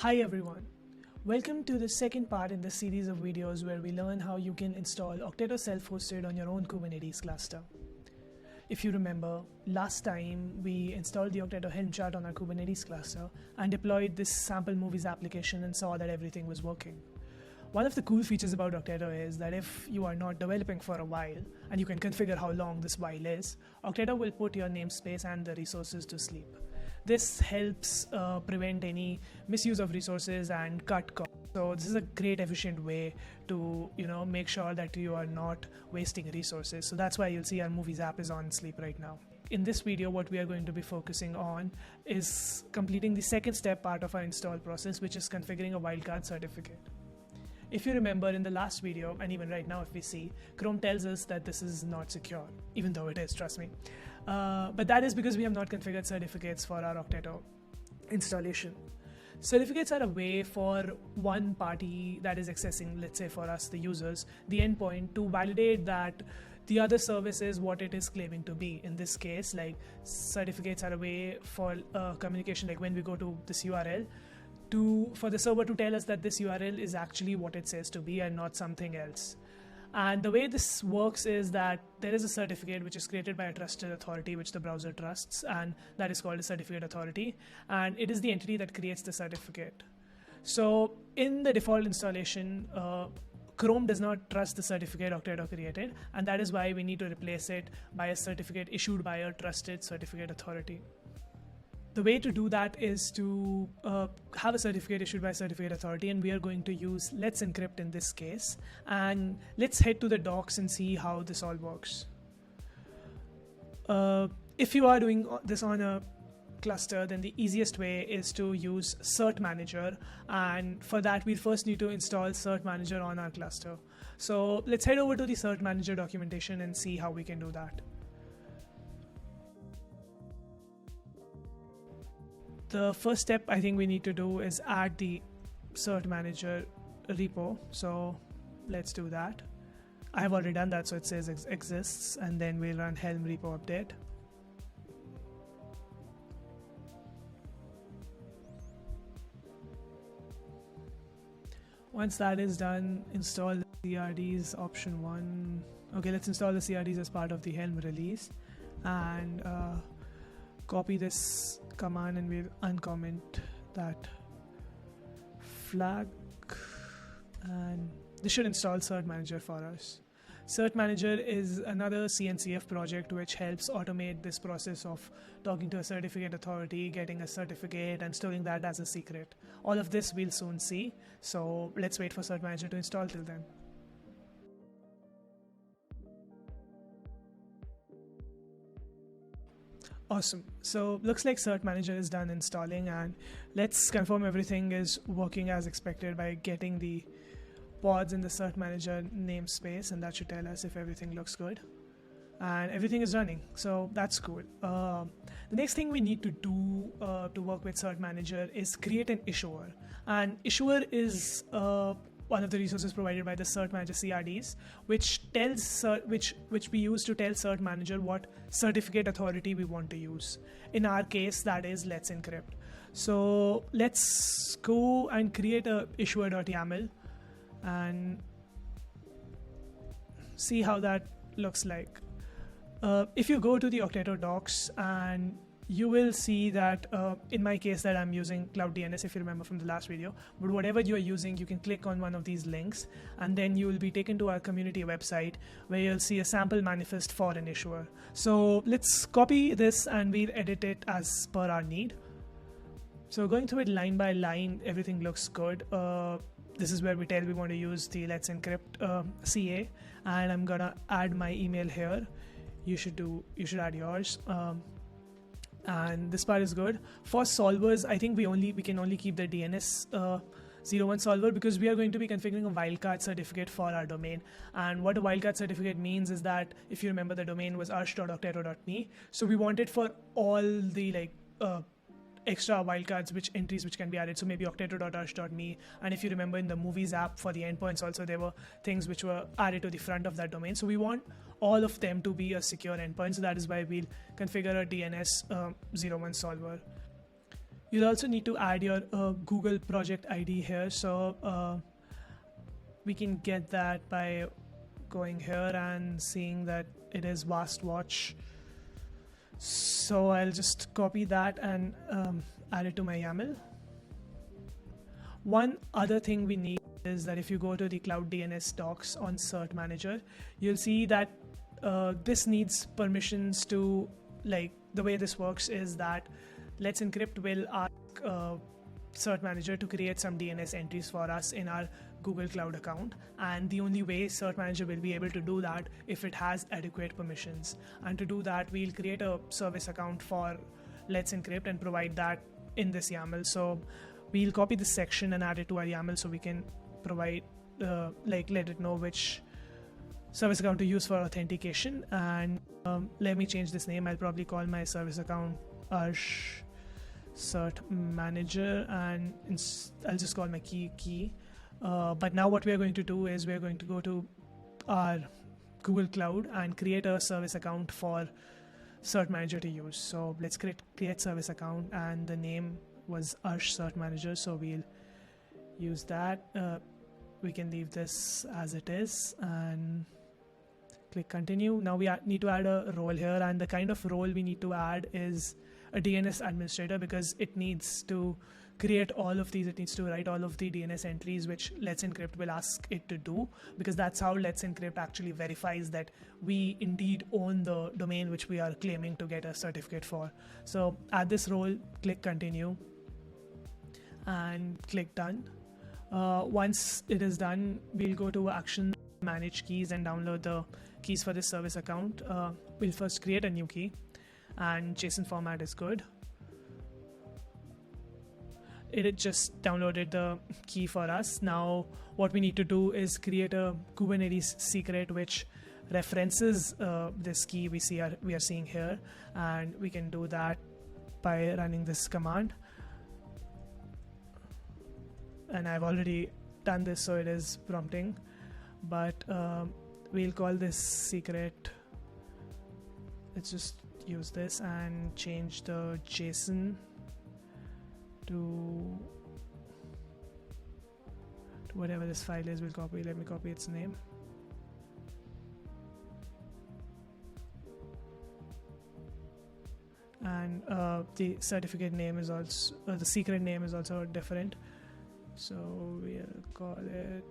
Hi everyone, welcome to the second part in this series of videos where we learn how you can install Okteto self-hosted on your own Kubernetes cluster. If you remember, last time we installed the Okteto Helm chart on our Kubernetes cluster and deployed this sample movies application and saw that everything was working. One of the cool features about Okteto is that if you are not developing for a while, and you can configure how long this while is, Okteto will put your namespace and the resources to sleep. This helps prevent any misuse of resources and cut costs. So this is a great efficient way to make sure that you are not wasting resources. So that's why you'll see our movies app is on sleep right now. In this video, what we are going to be focusing on is completing the second step part of our install process, which is configuring a wildcard certificate. If you remember in the last video, and even right now if we see, Chrome tells us that this is not secure, even though it is, trust me. But that is because we have not configured certificates for our Okteto installation. Certificates are a way for one party that is accessing, let's say for us, the users, the endpoint, to validate that the other service is what it is claiming to be. In this case, like certificates are a way for communication, like when we go to this URL, for the server to tell us that this URL is actually what it says to be and not something else. And the way this works is that there is a certificate which is created by a trusted authority which the browser trusts, and that is called a certificate authority, and it is the entity that creates the certificate. So in the default installation, Chrome does not trust the certificate Okteto created, and that is why we need to replace it by a certificate issued by a trusted certificate authority. The way to do that is to have a certificate issued by a certificate authority, and we are going to use Let's Encrypt in this case. And let's head to the docs and see how this all works. If you are doing this on a cluster, then the easiest way is to use cert-manager, and for that we first need to install cert-manager on our cluster. So let's head over to the cert-manager documentation and see how we can do that. The first step I think we need to do is add the cert-manager repo. So let's do that. I have already done that, so it says exists, and then we'll run helm repo update. Once that is done, install the CRDs option 1. Okay, let's install the CRDs as part of the helm release, and copy this command, and we'll uncomment that flag, and this should install cert-manager for us. Cert-manager is another CNCF project which helps automate this process of talking to a certificate authority, getting a certificate, and storing that as a secret. All of this we'll soon see, so let's wait for cert-manager to install till then. Awesome. So looks like cert-manager is done installing, and let's confirm everything is working as expected by getting the pods in the cert-manager namespace, and that should tell us if everything looks good. And everything is running, so that's cool. The next thing we need to do to work with cert-manager is create an issuer. And issuer is one of the resources provided by the cert-manager CRDs, which we use to tell cert-manager what certificate authority we want to use. In our case, that is Let's Encrypt. So let's go and create a issuer.yaml and see how that looks like. If you go to the Okteto docs, and you will see that in my case that I'm using Cloud DNS, if you remember from the last video, but whatever you are using, you can click on one of these links, and then you will be taken to our community website where you'll see a sample manifest for an issuer. So let's copy this and we'll edit it as per our need. So going through it line by line, everything looks good. This is where we tell we want to use the Let's Encrypt CA, and I'm gonna add my email here. You should add yours. And this part is good. For solvers, I think we can only keep the DNS 01 solver, because we are going to be configuring a wildcard certificate for our domain. And what a wildcard certificate means is that, if you remember, the domain was arch.okteto.me, so we want it for all the extra wildcards, which entries which can be added. So maybe okteto.arch.me, and if you remember in the movies app for the endpoints also, there were things which were added to the front of that domain. So we want all of them to be a secure endpoint, so that is why we'll configure a DNS 01 solver. You'll also need to add your Google project ID here. So we can get that by going here and seeing that it is Vastwatch. So I'll just copy that and add it to my YAML. One other thing we need is that if you go to the Cloud DNS docs on cert-manager, you'll see that this needs permissions to, like, the way this works is that Let's Encrypt will ask cert-manager to create some DNS entries for us in our Google Cloud account, and the only way cert-manager will be able to do that if it has adequate permissions. And to do that, we'll create a service account for Let's Encrypt and provide that in this YAML. So we'll copy this section and add it to our YAML so we can provide let it know which service account to use for authentication. And let me change this name. I'll probably call my service account Arsh cert-manager, and I'll just call my key. But now what we're going to do is we're going to go to our Google Cloud and create a service account for cert-manager to use. So let's create service account, and the name was Arsh cert-manager, so we'll use that. We can leave this as it is and click continue. Now we need to add a role here, and the kind of role we need to add is a DNS administrator, because it needs to create all of these. It needs to write all of the DNS entries which Let's Encrypt will ask it to do, because that's how Let's Encrypt actually verifies that we indeed own the domain which we are claiming to get a certificate for. So add this role, click continue, and click done. Once it is done, we'll go to action, manage keys, and download the keys for this service account. We'll first create a new key, and JSON format is good. It just downloaded the key for us. Now what we need to do is create a Kubernetes secret which references this key we are seeing here, and we can do that by running this command. And I've already done this, so it is prompting, but we'll call this secret. Let's just use this and change the JSON to whatever this file is. Let me copy its name. And the certificate name is also, the secret name is also different. So we'll call it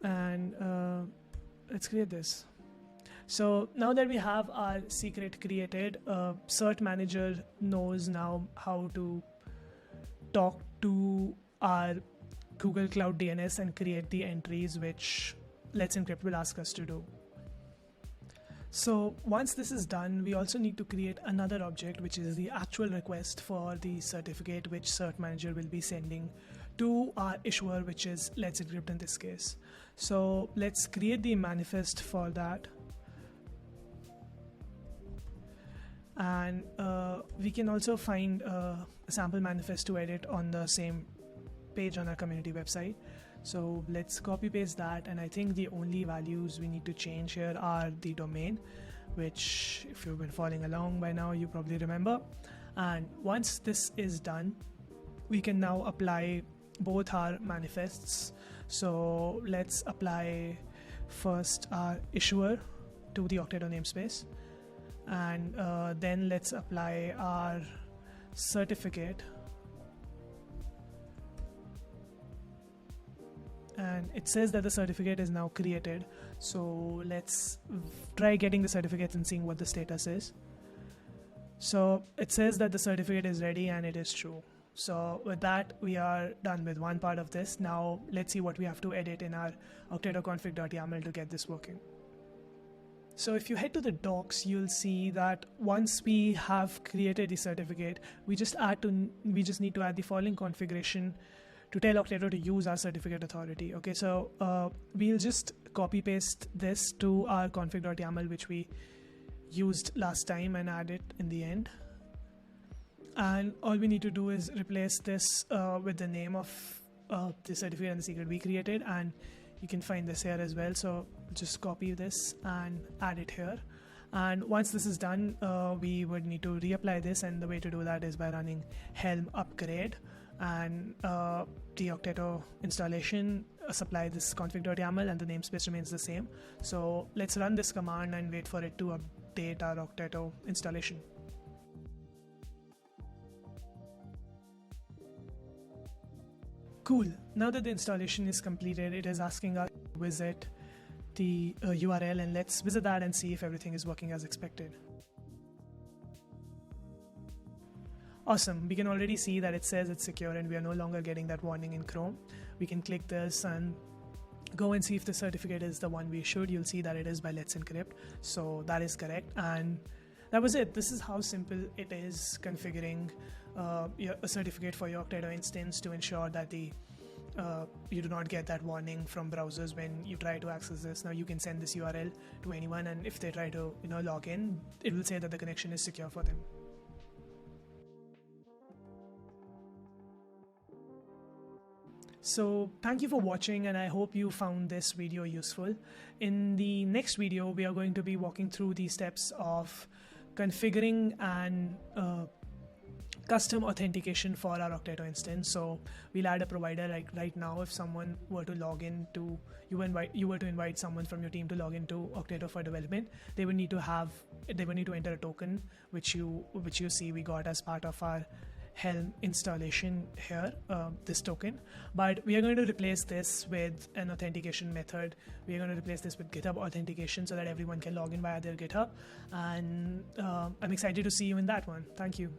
and let's create this. So now that we have our secret created, cert-manager knows now how to talk to our Google Cloud DNS and create the entries which Let's Encrypt will ask us to do. So once this is done, we also need to create another object, which is the actual request for the certificate which cert-manager will be sending to our issuer, which is Let's Encrypt in this case. So let's create the manifest for that. And we can also find a sample manifest to edit on the same page on our community website. So let's copy paste that, and I think the only values we need to change here are the domain, which if you've been following along by now you probably remember. And once this is done, we can now apply both our manifests. So let's apply first our issuer to the Okteto namespace, and then let's apply our certificate. And it says that the certificate is now created, so let's try getting the certificates and seeing what the status is. So it says that the certificate is ready, and it is true. So with that, we are done with one part of this. Now let's see what we have to edit in our Okteto config.yaml to get this working. So if you head to the docs, you'll see that once we have created the certificate, we just need to add the following configuration to tell Okteto to use our certificate authority. Okay, so we'll just copy paste this to our config.yaml, which we used last time, and add it in the end. And all we need to do is replace this with the name of the certificate and the secret we created, and You can find this here as well. So just copy this and add it here. And once this is done, we would need to reapply this, and the way to do that is by running helm upgrade, and the Okteto installation supply this config.yaml, and the namespace remains the same. So let's run this command and wait for it to update our Okteto installation. Cool. Now that the installation is completed, it is asking us to visit the URL, and let's visit that and see if everything is working as expected. Awesome. We can already see that it says it's secure and we are no longer getting that warning in Chrome. We can click this and go and see if the certificate is the one we issued. You'll see that it is by Let's Encrypt. So that is correct. And that was it. This is how simple it is configuring a certificate for your Okteto instance to ensure that you do not get that warning from browsers when you try to access this. Now you can send this URL to anyone, and if they try to log in, it will say that the connection is secure for them. So thank you for watching, and I hope you found this video useful. In the next video, we are going to be walking through the steps of configuring and custom authentication for our Okteto instance. So we'll add a provider. Like right now, if someone were to log into, you were to invite someone from your team to log into Okteto for development, they would need to enter a token, which you see we got as part of our Helm installation here, this token. But we are going to replace this with an authentication method. We are going to replace this with GitHub authentication so that everyone can log in via their GitHub. And I'm excited to see you in that one. Thank you.